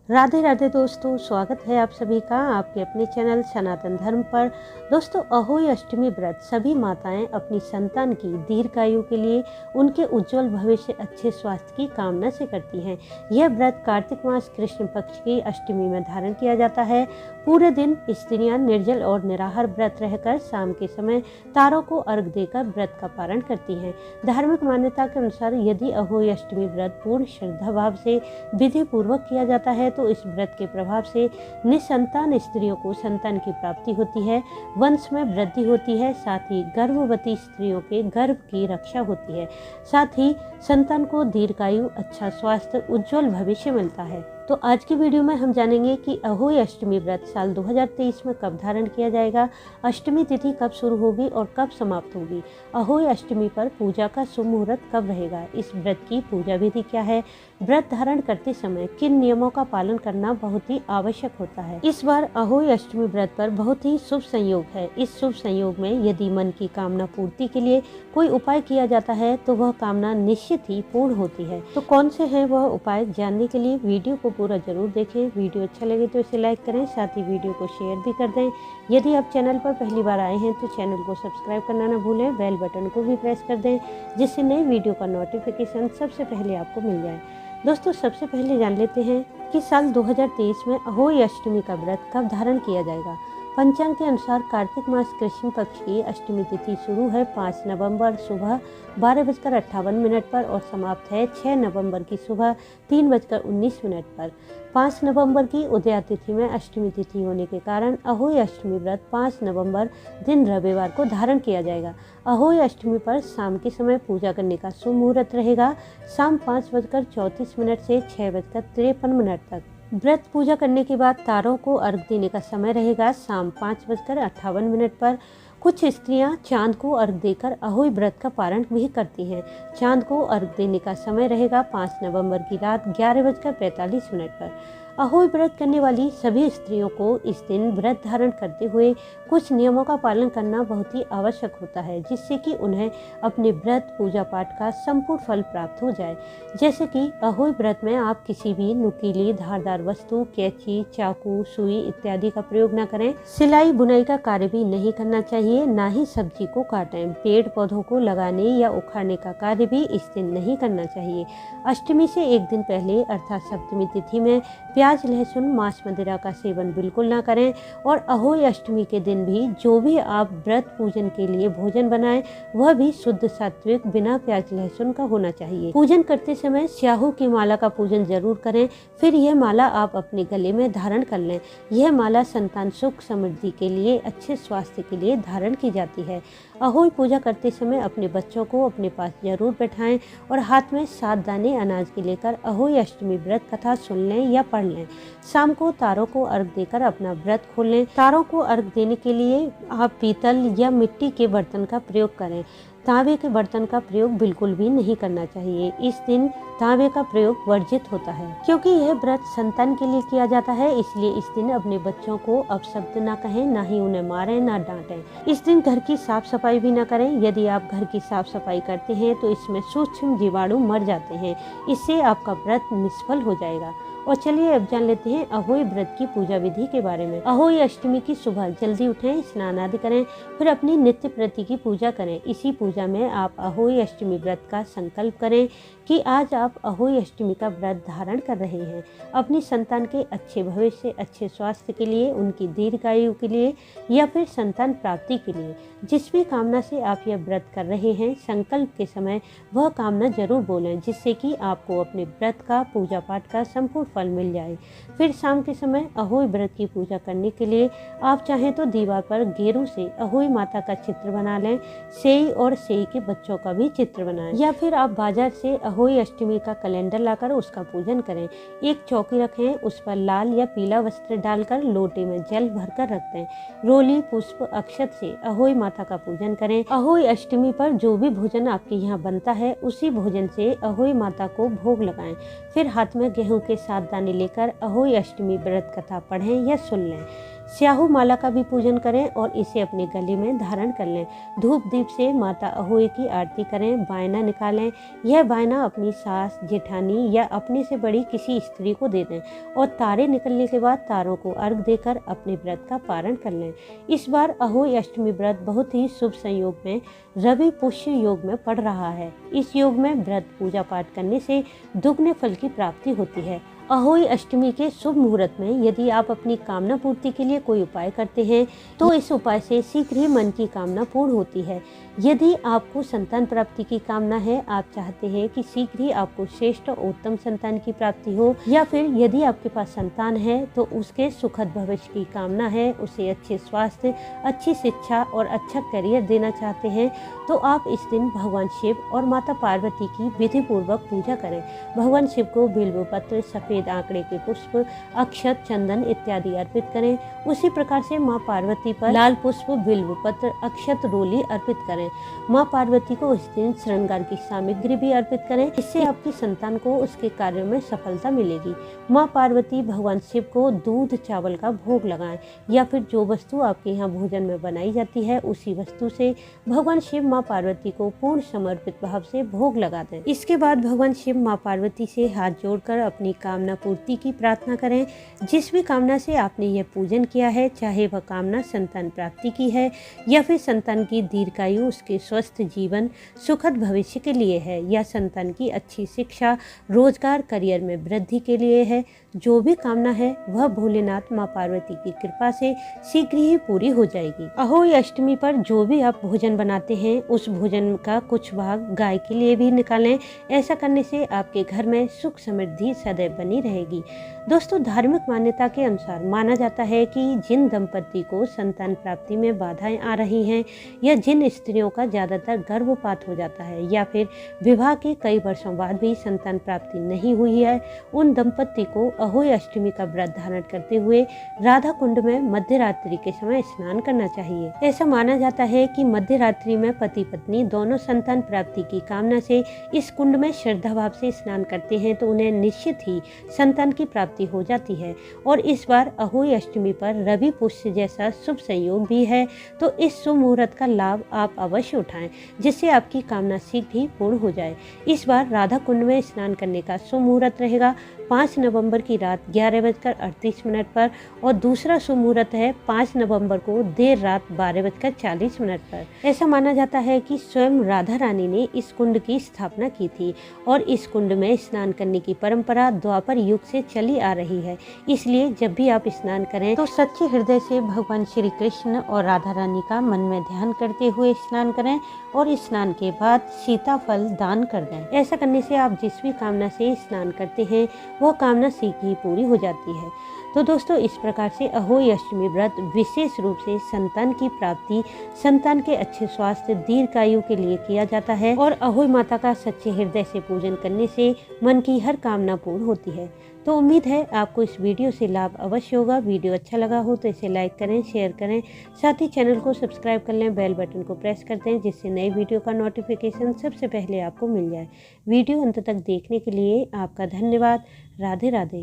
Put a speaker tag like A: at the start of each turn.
A: राधे राधे दोस्तों, स्वागत है आप सभी का आपके अपने चैनल सनातन धर्म पर। दोस्तों, अहोई अष्टमी व्रत सभी माताएं अपनी संतान की दीर्घायु के लिए, उनके उज्जवल भविष्य, अच्छे स्वास्थ्य की कामना से करती हैं। यह व्रत कार्तिक मास कृष्ण पक्ष की अष्टमी में धारण किया जाता है। पूरे दिन स्त्रियां निर्जल और निराहार व्रत रहकर शाम के समय तारों को अर्घ देकर व्रत का पारण करती हैं। धार्मिक मान्यता के अनुसार यदि अहोई अष्टमी व्रत पूर्ण श्रद्धा भाव से विधि पूर्वक किया जाता है तो इस व्रत के प्रभाव से निसंतान स्त्रियों को संतान की प्राप्ति होती है, वंश में वृद्धि होती है, साथ ही गर्भवती स्त्रियों के गर्भ की रक्षा होती है, साथ ही संतान को दीर्घायु, अच्छा स्वास्थ्य, उज्जवल भविष्य मिलता है। तो आज की वीडियो में हम जानेंगे कि अहोई अष्टमी व्रत साल 2023 में कब धारण किया जाएगा, अष्टमी तिथि कब शुरू होगी और कब समाप्त होगी, अहोई अष्टमी पर पूजा का शुभ मुहूर्त कब रहेगा, इस व्रत की पूजा विधि क्या है, व्रत धारण करते समय किन नियमों का पालन करना बहुत ही आवश्यक होता है। इस बार अहोई अष्टमी व्रत पर बहुत ही शुभ संयोग है। इस शुभ संयोग में यदि मन की कामना पूर्ति के लिए कोई उपाय किया जाता है तो वह कामना निश्चित ही पूर्ण होती है। तो कौन से हैं वह उपाय, जानने के लिए वीडियो को पूरा जरूर देखें। वीडियो अच्छा लगे तो इसे लाइक करें, साथ ही वीडियो को शेयर भी कर दें। यदि आप चैनल पर पहली बार आए हैं तो चैनल को सब्सक्राइब करना न भूलें, बेल बटन को भी प्रेस कर दें जिससे नई वीडियो का नोटिफिकेशन सबसे पहले आपको मिल जाए। दोस्तों, सबसे पहले जान लेते हैं कि साल 2023 में अहोई अष्टमी का व्रत कब धारण किया जाएगा। पंचांग के अनुसार कार्तिक मास कृष्ण पक्ष की अष्टमी तिथि शुरू है 5 नवंबर सुबह 12:58 पर और समाप्त है 6 नवंबर की सुबह 3:19 पर। 5 नवंबर की उदया तिथि में अष्टमी तिथि होने के कारण अहोई अष्टमी व्रत 5 नवंबर दिन रविवार को धारण किया जाएगा। अहोई अष्टमी पर शाम के समय पूजा करने का शुभ मुहूर्त रहेगा शाम 5:34 से 6:53 तक। व्रत पूजा करने के बाद तारों को अर्घ देने का समय रहेगा शाम 5:58 पर। कुछ स्त्रियां चांद को अर्घ देकर अहोई व्रत का पारण भी करती हैं। चांद को अर्घ देने का समय रहेगा 5 नवंबर की रात 11:45 पर। अहोई व्रत करने वाली सभी स्त्रियों को इस दिन व्रत धारण करते हुए कुछ नियमों का पालन करना बहुत ही आवश्यक होता है, जिससे कि उन्हें अपने व्रत पूजा पाठ का संपूर्ण फल प्राप्त हो जाए। जैसे कि अहोई व्रत में आप किसी भी नुकीली धारदार वस्तु, कैंची, चाकू, सुई इत्यादि का प्रयोग न करें। सिलाई बुनाई का कार्य भी नहीं करना चाहिए, ना ही सब्जी को काटें। पेड़ पौधों को लगाने या उखाड़ने का कार्य भी इस दिन नहीं करना चाहिए। अष्टमी से एक दिन पहले अर्थात सप्तमी तिथि में प्याज, लहसुन, मांस, मदिरा का सेवन बिल्कुल ना करें। और अहोई अष्टमी के दिन भी जो भी आप व्रत पूजन के लिए भोजन बनाएं वह भी शुद्ध सात्विक, बिना प्याज लहसुन का होना चाहिए। पूजन करते समय स्याहू की माला का पूजन जरूर करें, फिर यह माला आप अपने गले में धारण कर लें। यह माला संतान सुख समृद्धि के लिए, अच्छे स्वास्थ्य के लिए धारण की जाती है। अहोई पूजा करते समय अपने बच्चों को अपने पास जरूर बैठाएं और हाथ में 7 दाने अनाज के लेकर अहोई अष्टमी व्रत कथा सुन लें या पढ़ लें। शाम को तारों को अर्घ देकर अपना व्रत खोल लें। तारों को अर्घ देने के लिए आप पीतल या मिट्टी के बर्तन का प्रयोग करें। तांबे के बर्तन का प्रयोग बिल्कुल भी नहीं करना चाहिए। इस दिन तांबे का प्रयोग वर्जित होता है, क्योंकि यह व्रत संतान के लिए किया जाता है। इसलिए इस दिन अपने बच्चों को अपशब्द ना कहें, ना ही उन्हें मारें, ना डांटें। इस दिन घर की साफ सफाई भी ना करें। यदि आप घर की साफ सफाई करते हैं तो इसमें सूक्ष्म जीवाणु मर जाते हैं, इससे आपका व्रत निष्फल हो जाएगा। और चलिए अब जान लेते हैं अहोई व्रत की पूजा विधि के बारे में। अहोई अष्टमी की सुबह जल्दी उठें, स्नान आदि करें, फिर अपनी नित्य प्रति की पूजा करें। इसी पूजा में आप अहोई अष्टमी व्रत का संकल्प करें कि आज आप अहोई अष्टमी का व्रत धारण कर रहे हैं। अपनी संतान के अच्छे भविष्य, अच्छे स्वास्थ्य के लिए, उनकी दीर्घायु के लिए या फिर संतान प्राप्ति के लिए जिस भी कामना से आप यह व्रत कर रहे हैं, संकल्प के समय वह कामना जरूर बोलें, जिससे कि आपको अपने व्रत का, पूजा पाठ का संपूर्ण फल मिल जाए। फिर शाम के समय अहोई व्रत की पूजा करने के लिए आप चाहें तो दीवार पर गेरू से अहोई माता का चित्र बना लें। सेई और सेई के बच्चों का भी चित्र बनाएं, या फिर आप बाजार से अहोई अष्टमी का कैलेंडर लाकर उसका पूजन करें। एक चौकी रखें, उस पर लाल या पीला वस्त्र डालकर लोटे में जल भरकर रख दें। रोली, पुष्प, अक्षत से अहोई माता का पूजन करें। अहोई अष्टमी पर जो भी भोजन आपके यहाँ बनता है उसी भोजन से अहोई माता को भोग लगाएं। फिर हाथ में गेहूं के 7 दाने लेकर अहोई अष्टमी व्रत कथा पढ़ें या सुन लें। स्याहू माला का भी पूजन करें और इसे अपने गले में धारण कर लें। धूप दीप से माता अहोई की आरती करें, बायना निकालें। यह बायना अपनी सास, जेठानी या अपने से बड़ी किसी स्त्री को दे दें और तारे निकलने के बाद तारों को अर्घ देकर अपने व्रत का पारण कर लें। इस बार अहोई अष्टमी व्रत बहुत ही शुभ संयोग में रवि पुष्य योग में पड़ रहा है। इस योग में व्रत पूजा पाठ करने से दुगने फल की प्राप्ति होती है। अहोई अष्टमी के शुभ मुहूर्त में यदि आप अपनी कामना पूर्ति के लिए कोई उपाय करते हैं तो इस उपाय से शीघ्र ही मन की कामना पूर्ण होती है। यदि आपको संतान प्राप्ति की कामना है, आप चाहते हैं कि शीघ्र ही आपको श्रेष्ठ और उत्तम संतान की प्राप्ति हो, या फिर यदि आपके पास संतान है तो उसके सुखद भविष्य की कामना है, उसे अच्छे स्वास्थ्य, अच्छी शिक्षा और अच्छा करियर देना चाहते हैं, तो आप इस दिन भगवान शिव और माता पार्वती की विधि पूर्वक पूजा करें। भगवान शिव को बिल्व पत्र, सफेद आंकड़े के पुष्प, अक्षत, चंदन इत्यादि अर्पित करें। उसी प्रकार से माँ पार्वती पर लाल पुष्प, बिल्व पत्र, अक्षत, रोली अर्पित करें। माँ पार्वती को इस दिन श्रृंगार की सामग्री भी अर्पित करें, इससे आपकी संतान को उसके कार्य में सफलता मिलेगी। माँ पार्वती भगवान शिव को दूध चावल का भोग लगाएं, या फिर जो वस्तु आपके यहाँ भोजन में बनाई जाती है उसी वस्तु से भगवान शिव माँ पार्वती को पूर्ण समर्पित भाव से भोग लगा दें। इसके बाद भगवान शिव माँ पार्वती से हाथ जोड़कर अपनी कामना पूर्ति की प्रार्थना करें। जिस भी कामना से आपने यह पूजन किया है, चाहे वह कामना संतान प्राप्ति की है या फिर संतान की दीर्घायु, उसके स्वस्थ जीवन, सुखद भविष्य के लिए है, या संतान की अच्छी शिक्षा, रोजगार, करियर में वृद्धि के लिए है, जो भी कामना है वह भोलेनाथ माँ पार्वती की कृपा से शीघ्र ही पूरी हो जाएगी। अहोई अष्टमी पर जो भी आप भोजन बनाते हैं उस भोजन का कुछ भाग गाय के लिए भी निकालें। ऐसा करने से आपके घर में सुख समृद्धि सदैव बनी रहेगी। दोस्तों, धार्मिक मान्यता के अनुसार माना जाता है कि जिन दंपति को संतान प्राप्ति में बाधाएं आ रही हैं, या जिन स्त्रियों का ज्यादातर गर्भपात हो जाता है, या फिर विवाह के कई वर्षों बाद भी संतान प्राप्ति नहीं हुई है, उन दंपति को अहोई अष्टमी का व्रत धारण करते हुए राधा कुंड में मध्य रात्रि के समय स्नान करना चाहिए। ऐसा माना जाता है कि मध्य रात्रि में पति पत्नी दोनों संतान प्राप्ति की कामना से इस कुंड में श्रद्धा भाव से स्नान करते हैं तो उन्हें निश्चित ही संतान की प्राप्ति हो जाती है। और इस बार अहोई अष्टमी पर रवि पुष्य जैसा शुभ संयोग भी है, तो इस शुभ मुहूर्त का लाभ आप अवश्य उठाएं, जिससे आपकी कामना शीघ्र ही पूर्ण हो जाए। इस बार राधा कुंड में स्नान करने का शुभ मुहूर्त रहेगा 5 नवंबर की रात 11:38 पर, और दूसरा शुभ मुहूर्त है 5 नवंबर को देर रात 12:40 पर। ऐसा माना जाता है कि स्वयं राधा रानी ने इस कुंड की स्थापना की थी, और इस कुंड में स्नान करने की परंपरा द्वापर युग से चली आ रही है। इसलिए जब भी आप स्नान करें तो सच्चे हृदय से भगवान श्री कृष्ण और राधा रानी का मन में ध्यान करते हुए स्नान करें, और स्नान के बाद सीताफल दान कर दें। ऐसा करने से आप जिस भी कामना से स्नान करते हैं वह कामना शीघ्र ही पूरी हो जाती है। तो दोस्तों, इस प्रकार से अहोई अष्टमी व्रत विशेष रूप से संतान की प्राप्ति, संतान के अच्छे स्वास्थ्य, दीर्घायु के लिए किया जाता है, और अहोई माता का सच्चे हृदय से पूजन करने से मन की हर कामना पूर्ण होती है। तो उम्मीद है आपको इस वीडियो से लाभ अवश्य होगा। वीडियो अच्छा लगा हो तो इसे लाइक करें, शेयर करें, साथ ही चैनल को सब्सक्राइब कर लें, बेल बटन को प्रेस कर दें, जिससे नई वीडियो का नोटिफिकेशन सबसे पहले आपको मिल जाए। वीडियो अंत तक देखने के लिए आपका धन्यवाद। राधे राधे।